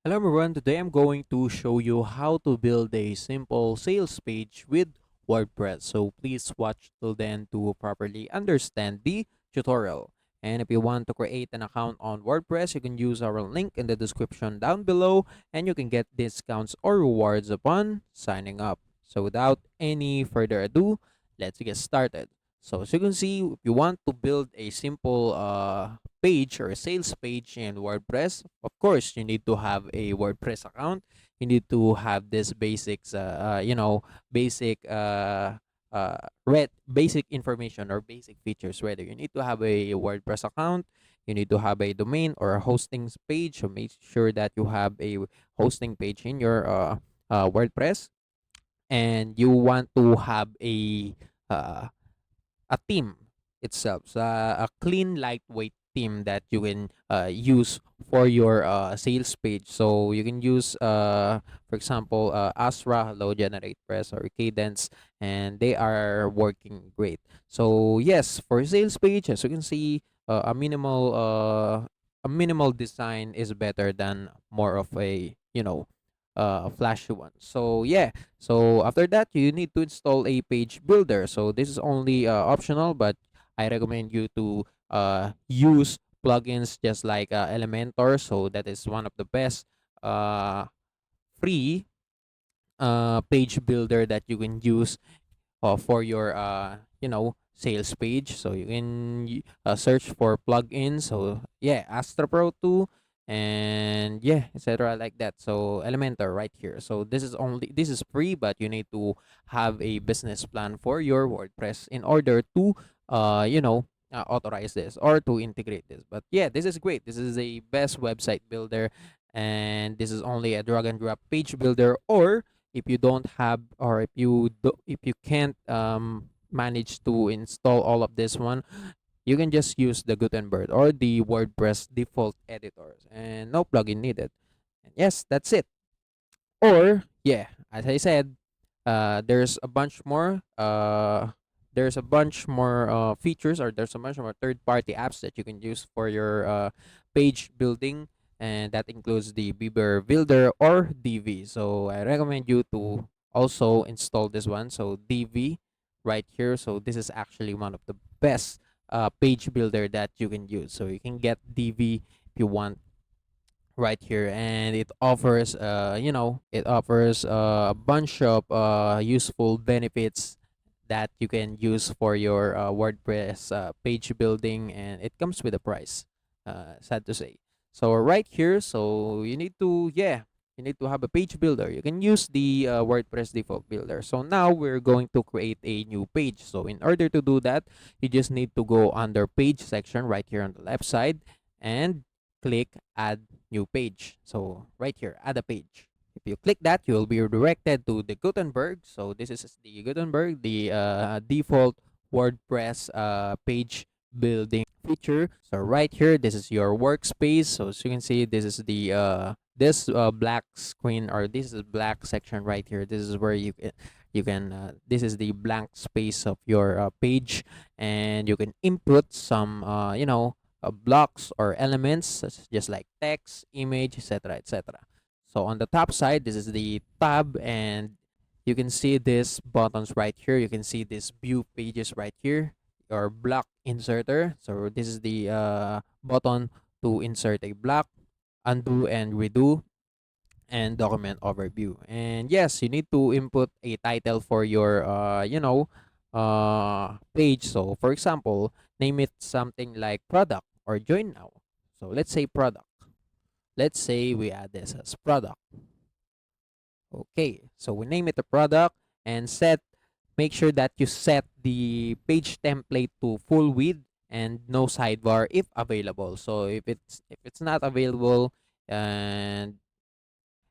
Hello everyone, today I'm going to show you how to build a simple sales page with WordPress. So please watch till then to properly understand the tutorial. And if you want to create an account on WordPress, you can use our link in the description down below and you can get discounts or rewards upon signing up. So without any further ado, let's get started. So as you can see, if you want to build a simple page or a sales page in WordPress, of course, you need to have a WordPress account. You need to have this basics, basic, basic information or basic features. Rather, you need to have a WordPress account. You need to have a domain or a hosting page. So make sure that you have a hosting page in your WordPress, and you want to have uh, a team itself, so a clean lightweight theme that you can use for your sales page. So you can use for example Astra, Hello, Generate Press, or Cadence, and they are working great. So yes, for sales page, as you can see, a minimal design is better than more of a flashy one. So yeah, so after that, you need to install a page builder. So this is only optional, but I recommend you to use plugins just like Elementor. So that is one of the best uh, free page builder that you can use for your sales page. So you can search for plugins. So yeah, Astra Pro 2, and yeah, etc. like that. So Elementor right here. So this is free, but you need to have a business plan for your WordPress in order to authorize this or to integrate this. But yeah, this is great. This is a best website builder, and this is only a drag and drop page builder. Or if you don't have, or if you can't manage to install all of this one, you can just use the Gutenberg or the WordPress default editors, and no plugin needed. And yes, that's it. Or yeah, as I said, there's a bunch more features, or there's a bunch more third party apps that you can use for your page building, and that includes the Beaver Builder or DV. So I recommend you to also install this one. So DV right here. So this is actually one of the best page builder that you can use. So you can get DV if you want right here, and it offers a bunch of useful benefits that you can use for your WordPress page building, and it comes with a price, sad to say. So right here, so you need to have a page builder. You can use the WordPress default builder. So now we're going to create a new page. So in order to do that, you just need to go under page section right here on the left side and click add new page. So right here, add a page. If you click that, you will be redirected to the Gutenberg. So this is the Gutenberg, the default WordPress page building feature. So right here, this is your workspace. So as you can see, this is the this black screen, or this is black section right here. This is where you can this is the blank space of your page, and you can input some blocks or elements just like text, image, etc., etc. So on the top side, this is the tab, and you can see these buttons right here. You can see this view pages right here, or block inserter. So this is the button to insert a block, undo and redo, and document overview. And yes, you need to input a title for your page. So for example, name it something like product or join now. So let's say product. Let's say we add this as product. Okay, so we name it a product, and make sure that you set the page template to full width and no sidebar if available. So if it's not available, and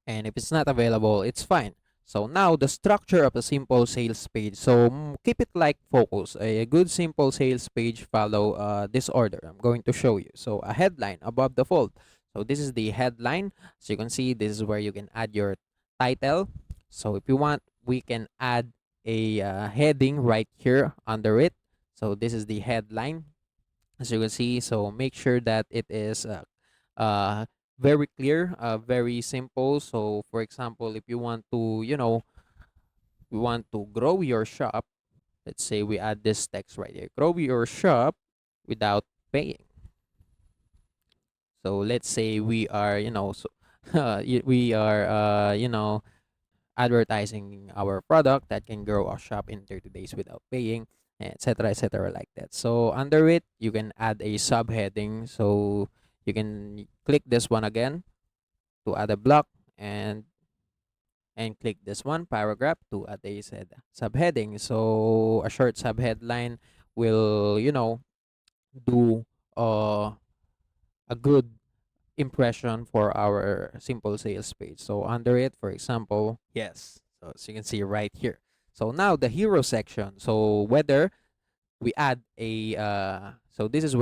if it's not available, it's fine. So now the structure of a simple sales page. So keep it like focus. A good simple sales page follow this order. I'm going to show you. So a headline above the fold. So this is the headline. So you can see this is where you can add your title. So if you want, we can add a heading right here under it. So this is the headline, as you can see. So make sure that it is very clear, very simple. So for example, if you want to, we want to grow your shop, let's say we add this text right here, grow your shop without paying. So let's say we are, we are, advertising our product that can grow a shop in 30 days without paying, etc., like that. So under it, you can add a subheading. So you can click this one again to add a block, and click this one paragraph to add a said subheading. So a short subheadline will, do uh, a good impression for our simple sales page. So under it, for example, yes. So as you can see right here. So now the hero section. So whether we add a so this is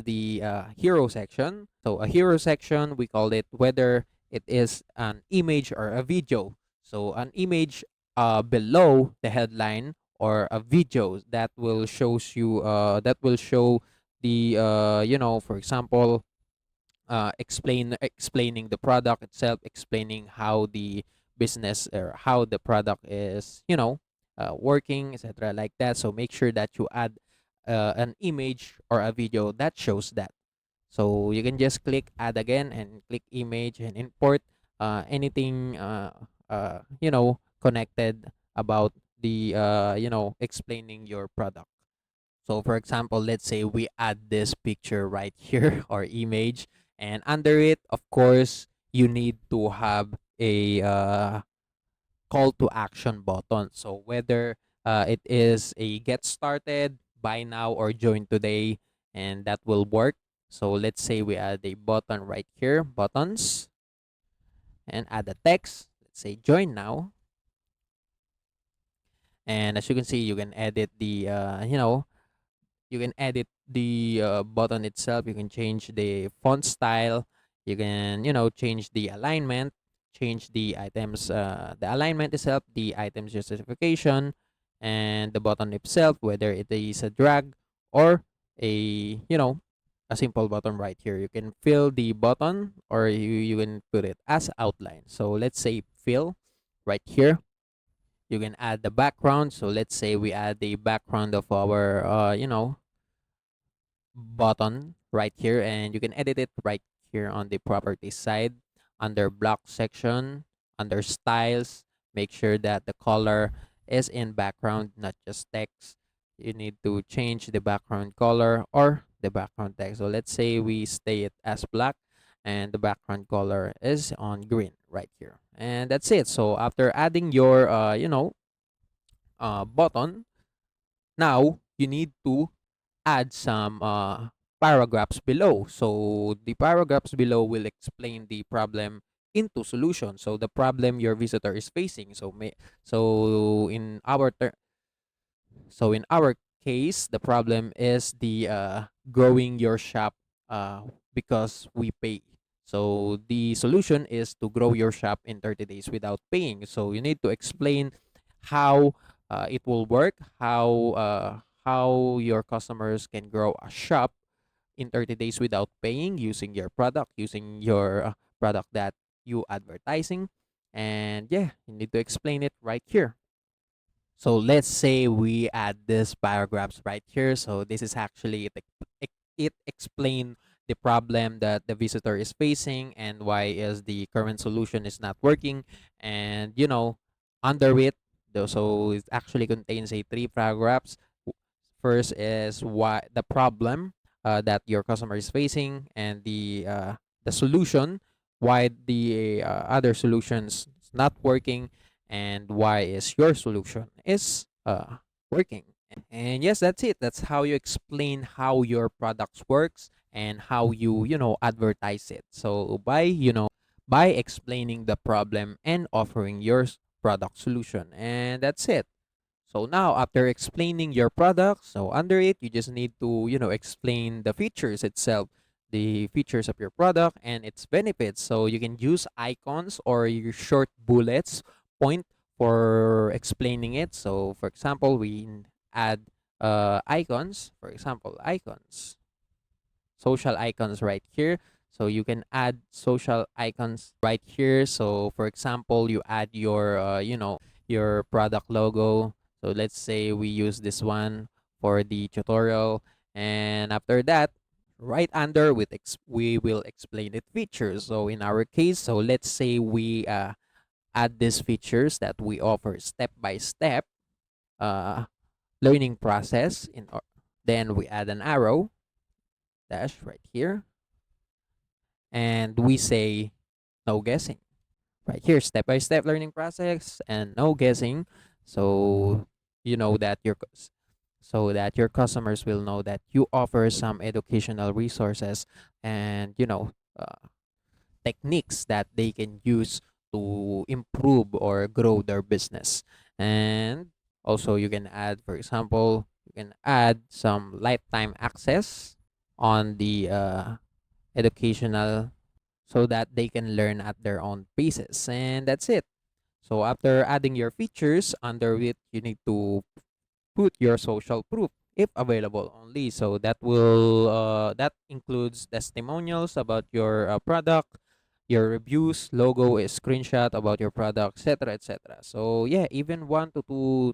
the hero section. So a hero section, we call it whether it is an image or a video. So an image below the headline, or a video that will shows you that will show the for example, explaining the product itself, explaining how the business or how the product is, working, etc., like that. So make sure that you add an image or a video that shows that. So you can just click add again and click image and import anything connected about the explaining your product. So for example, let's say we add this picture right here or image, and under it, of course, you need to have a call to action button. So whether it is a get started, buy now, or join today, and that will work. So let's say we add a button right here, buttons, and add a text. Let's say join now. And as you can see, you can edit the you can edit the button itself. You can change the font style. You can, change the alignment, change the items, the alignment itself, the items justification, and the button itself, whether it is a drag or a, a simple button right here. You can fill the button, or you can put it as outline. So let's say fill right here. You can add the background. So let's say we add the background of our, button right here, and you can edit it right here on the properties side, under block section, under styles. Make sure that the color is in background, not just text. You need to change the background color or the background text. So let's say we stay it as black, and the background color is on green right here, and that's it. So after adding your button, now you need to add some paragraphs below. So the paragraphs below will explain the problem into solution. So the problem your visitor is facing. So in our in our case, the problem is the growing your shop because we pay. So the solution is to grow your shop in 30 days without paying. So you need to explain how it will work, how your customers can grow a shop in 30 days without paying, using your product, using your product that you advertising. And yeah, you need to explain it right here. So let's say we add this paragraphs right here. So this is actually it explain the problem that the visitor is facing, and why is the current solution is not working. And under it, so it actually contains a three paragraphs. First is why the problem that your customer is facing, and the solution, why the other solutions is not working, and why is your solution is working. And yes, that's it. That's how you explain how your products works, and how you advertise it. So by explaining the problem and offering your product solution, and that's it. So now, after explaining your product, so under it, you just need to, explain the features itself, the features of your product and its benefits. So you can use icons or your short bullets point for explaining it. So for example, we add icons, for example, icons, social icons right here. So you can add social icons right here. So for example, you add your your product logo. So let's say we use this one for the tutorial, and after that, right under we will explain it features. So in our case, so let's say we add these features that we offer step by step uh learning process then we add an arrow dash right here, and we say no guessing right here, step by step learning process and no guessing. So you know that so that your customers will know that you offer some educational resources and techniques that they can use to improve or grow their business. And also you can add, for example, you can add some lifetime access on the educational, so that they can learn at their own paces, and that's it. So after adding your features under it, you need to put your social proof if available only. So that includes testimonials about your product, your reviews, logo, a screenshot about your product, etc., etc. So yeah, even 1 to 2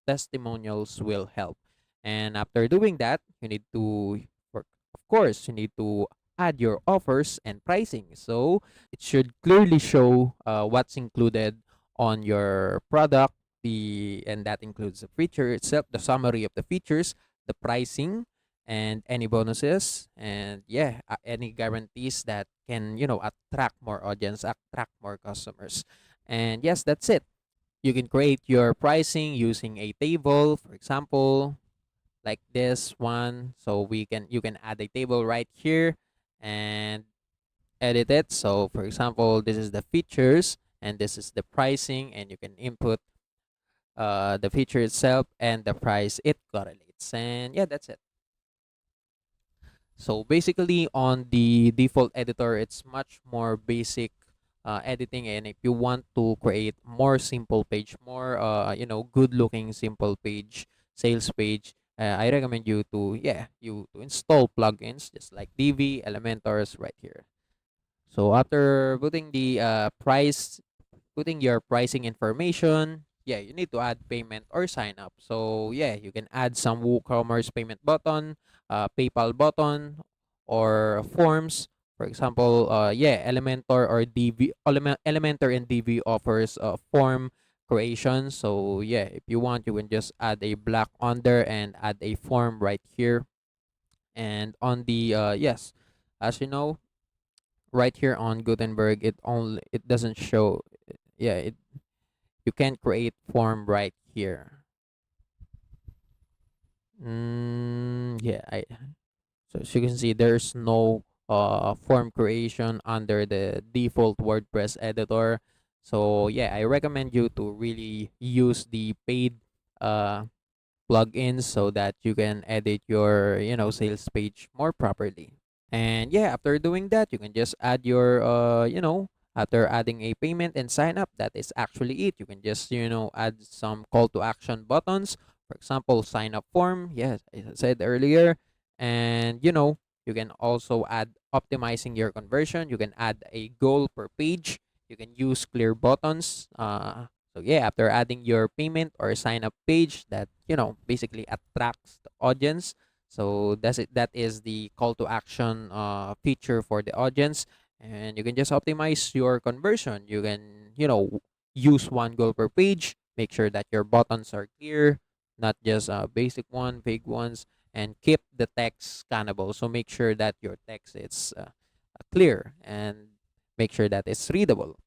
testimonials will help. And after doing that, you need to of course you need to add your offers and pricing. So it should clearly show what's included on your product, the and that includes the feature itself, the summary of the features, the pricing, and any bonuses, and yeah, any guarantees that can attract more audience, attract more customers. And yes, that's it. You can create your pricing using a table, for example, like this one. So you can add a table right here and edit it. So for example, this is the features and this is the pricing, and you can input the feature itself and the price it correlates. And yeah, that's it. So basically on the default editor, it's much more basic editing. And if you want to create more simple page, more good looking simple page, sales page, I recommend you to install plugins just like Divi, Elementors right here. So after putting the putting your pricing information, yeah, you need to add payment or sign up. So yeah, you can add some WooCommerce payment button, PayPal button, or forms. For example, Elementor or Elementor and DV offers form creation. So yeah, if you want, you can just add a block under and add a form right here. And on the yes, as you know, right here on Gutenberg, it doesn't show. Yeah, you can create form right here. Yeah, so as you can see, there's no form creation under the default WordPress editor. So yeah, I recommend you to really use the paid uh plugins so that you can edit your sales page more properly. And yeah, after doing that, you can just add your after adding a payment and sign up, that is actually it. You can just add some call to action buttons. For example, sign up form, yes, as I said earlier. And you can also add optimizing your conversion. You can add a goal per page. You can use clear buttons. So yeah, after adding your payment or sign up page that basically attracts the audience. So that's it. That is the call to action feature for the audience, and you can just optimize your conversion. You can use one goal per page. Make sure that your buttons are clear, not just basic one, big ones, and keep the text scannable. So make sure that your text is clear, and make sure that it's readable,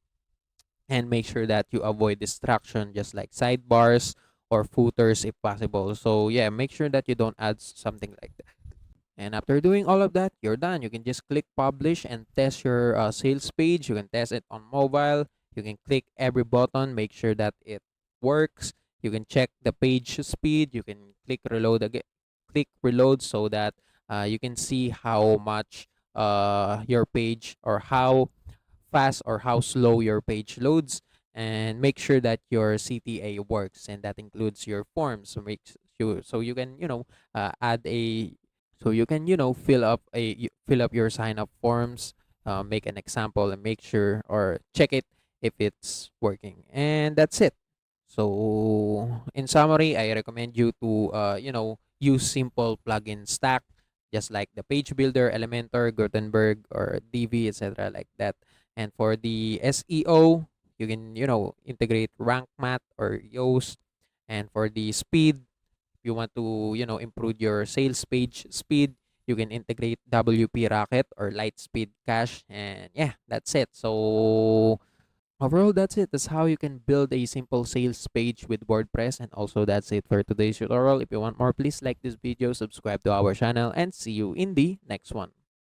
and make sure that you avoid distraction, just like sidebars or footers if possible. So yeah, make sure that you don't add something like that. And after doing all of that, you're done. You can just click publish and test your sales page. You can test it on mobile. You can click every button, make sure that it works. You can check the page speed. You can click reload again, click reload, so that you can see how much your page, or how fast or how slow your page loads, and make sure that your CTA works, and that includes your forms. So make sure, so you can add a So you can, fill up your sign up forms, make an example, and make sure or check it if it's working. And that's it. So in summary, I recommend you to use simple plugin stack, just like the page builder, Elementor, Gutenberg, or Divi, etc. like that. And for the SEO, you can integrate rank math or Yoast. And for the speed, you want to improve your sales page speed, you can integrate WP Rocket or Lightspeed Cache. And yeah, that's it. So overall, that's it. That's how you can build a simple sales page with WordPress. And also, that's it for today's tutorial. If you want more, please like this video, subscribe to our channel, and see you in the next one.